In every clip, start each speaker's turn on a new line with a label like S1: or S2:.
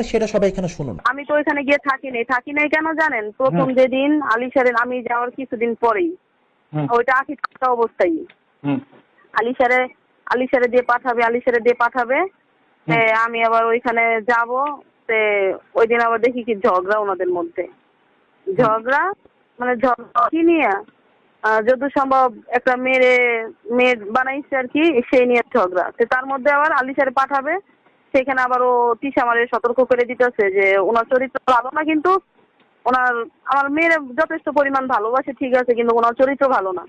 S1: সেটা সবাই এখানে শুনুন।
S2: আমি তো ওইখানে গিয়ে থাকি নাই কেন জানেন? প্রথম যেদিন আলিশারের আমি যাওয়ার কিছুদিন পরেই ওইটা আখি থাকা অবস্থায় আলিশারে দিয়ে পাঠাবে আমি আবার ওইখানে যাব। ওই দিন আবার দেখি কি ঝগড়া ওনাদের মধ্যে, ঝগড়া মানে ঝগড়া কি নিয়ে যত সম্ভব একটা মেয়ে বানাইছে আর কি, সেই নিয়ে ঝগড়া। তার মধ্যে আবার আলিশারে পাঠাবে, সেখানে আবার ও তিশা আমারে সতর্ক করে দিতেছে যে ওনার চরিত্র ভালো না, কিন্তু আমার মেয়ের যথেষ্ট পরিমাণ ভালোবাসে ঠিক আছে, কিন্তু ওনার চরিত্র ভালো না,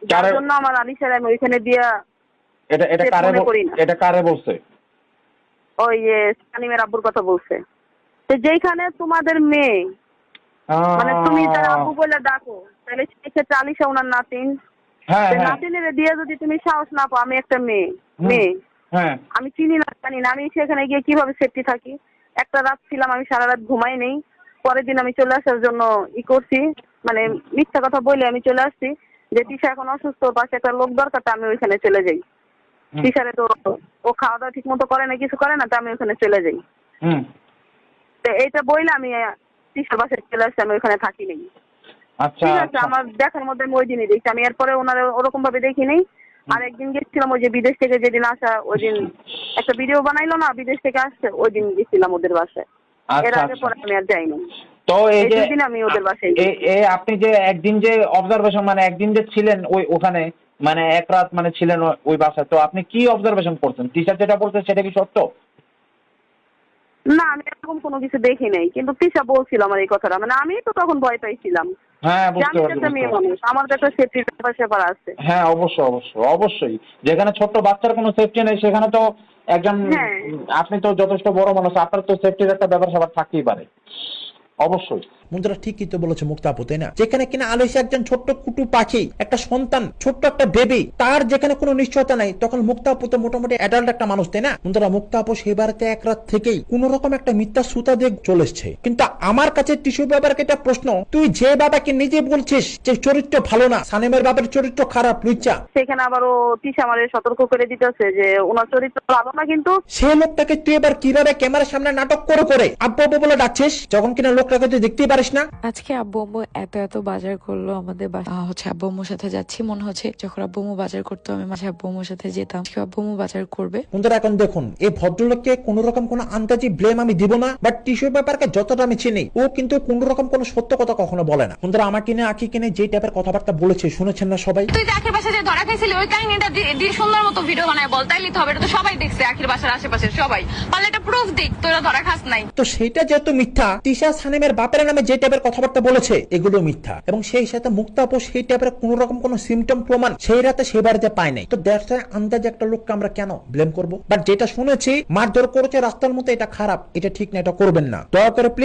S2: যার জন্য আমার আলিশারে আমি ওইখানে দিয়া
S3: এটা কারে বলছে?
S2: ওই সানিমের আব্বুর কথা বলছে। যেখানে তোমাদের মেয়ে মানে তুমি তার আব্বু বলে ডাকো, তাহলে সেক্ষেত্রে আলিশা ওনার নাতিন, নাতিনের দিয়ে যদি তুমি সাহস না পাও, আমি একটা মেয়ে আমি চিনি না জানি না, আমি সেখানে গিয়ে কিভাবে সেফটি থাকি? একটা রাত ছিলাম, আমি সারা রাত ঘুমাই নেই। পরের দিন আমি চলে আসার জন্য করছি, মানে মিথ্যা কথা বলে আমি চলে আসছি যে তিশা এখন অসুস্থ, পাশে একটা লোক দরকার, আমি ওইখানে চলে যাই। তিশারে তো ও খাওয়া দাওয়া ঠিক মতো করে না, কিছু করে না, তো আমি ওখানে চলে যাই। তো এইটা বইলে আমি তিশার বাসায় চলে আসছি, আমি ওইখানে থাকি নেই। ঠিক আছে, আমার দেখার মধ্যে আমি ওই দিনই দেখছি, আমি এরপরে ওনারা ওরকম ভাবে দেখি নেই। আর একদিন গেছিলাম ওই যে বিদেশ থেকে যেদিন আসা, ওই দিন একটা ভিডিও বানাইলো না বিদেশ থেকে আসছে, ওই দিন গেছিলাম ওদের বাসায়। এর আগে পরে আমি আর যাইনি।
S3: তো এই যে
S2: আমি ওদের বাসায়
S3: আপনি যে একদিন যে অবজারভেশন মানে একদিন যে ছিলেন ওখানে মানে এক রাত মানে ছিলেন ওই বাসায়, তো আপনি কি অবজারভেশন করছেন? টিচার যেটা বলছে সেটা কি সত্য?
S2: না, আমি এরকম কোনো কিছু দেখি নাই, কিন্তু তিশা বলছিল আমার এই কথাটা, মানে আমি তো তখন ভয় পাইছিলাম।
S3: হ্যাঁ, বুঝতে পারছি।
S2: মেয়ে মানুষ, আমার তো একটা সেফটির ব্যাপার আছে।
S3: হ্যাঁ, অবশ্যই যেখানে ছোট্ট বাচ্চার কোনো সেফটি নেই সেখানে তো একজন আপনি তো যথেষ্ট বড় মানুষ, আপনার তো সেফটির একটা ব্যাপার সবার থাকতেই পারে, অবশ্যই।
S1: বন্ধুরা ঠিকই তো বলেছে মুক্তা আপু, তাই না? যেখানে কিনা আলিশা একজন ছোট্ট কুটু পাখি, একটা সন্তান, ছোট্ট একটা বেবি, তার যেখানে কোনো নিশ্চয়তা নাই, তখন মুক্তা আপু তো মোটামুটি অ্যাডাল্ট একটা মানুষ, তাই না? বন্ধুরা মুক্তা আপু সেই বাড়িতে এক রাত থেকেই কোন রকম একটা মিথ্যা সুতা দিয়ে চলে এসছে। কিন্তু আমার কাছে টিস্যু বাবার একটা প্রশ্ন, তুই যে বাবাকে নিজে বলছিস যে চরিত্র ভালো না, সানেমের বাবার চরিত্র খারাপ, লুচ্চা,
S2: সেখানে আবার ও তিশা আমারে সতর্ক করে দিতেছে যে ওনার চরিত্র ভালো না, কিন্তু
S1: সেই লোকটাকে তুই এবার কিভাবে ক্যামেরার সামনে নাটক করে আব্বু আব্বু বলে ডাকছিস, যখন কিনা লোকটাকে তুই দেখতেই পারিস না।
S4: আজকে আব্বু আম্মু এত বাজার করলো আমাদের হচ্ছে আব্বু আম্মুর সাথে যাচ্ছি, মনে হচ্ছে যখন আব্বু আম্মু বাজার করতো আমি মাঝে আব্বু আম্মুর সাথে যেতাম, আব্বু আম্মু বাজার করবে।
S1: বন্ধুরা এখন দেখুন, এই ভদ্রলোককে কোন রকম কোন আন্দাজি ব্লেম আমি দিব না, বাট টিস্যু ব্যাপারকে যতটা আমি চিনি, ও কিন্তু কোন রকম কোন সত্য কথা কখনো বলে না। বন্ধুরা আমাকে নিয়ে আঁকি কিনে যে টাইপের কথাবার্তা বলেছে শুনেছেন না সবাই?
S5: তুই যে আখির বাসায় যে ধরা খাইছিলি ওই কাহিনীটা সুন্দর মতো ভিডিও বানায় বল, তাইলে তো হবে। এটা তো সবাই দেখছে, আখির বাসার আশেপাশের সবাই, পারলে এটা প্রুফ দিক তোরা ধরা খাস নাই।
S1: তো সেটা যেহেতু মিথ্যা, তিশা সানেমের বাপের নামে যে টাইপের কথাবার্তা বলেছে এগুলো মিথ্যা, এবং সেই সাথে মুক্তা আপু সেই টাইপের কোন রকম কোন সিমটম প্রমাণ সেই রাতে সেই বাড়িতে পায় নাই। তো দ্যাটস ওয়াই আন্দাজে একটা লোককে আমরা কেন ব্লেম করবো? বাট যেটা শুনেছি মারধর করেছে রাস্তার মতো, এটা খারাপ, এটা ঠিক না, এটা করবেন না, দয়া করে প্লিজ।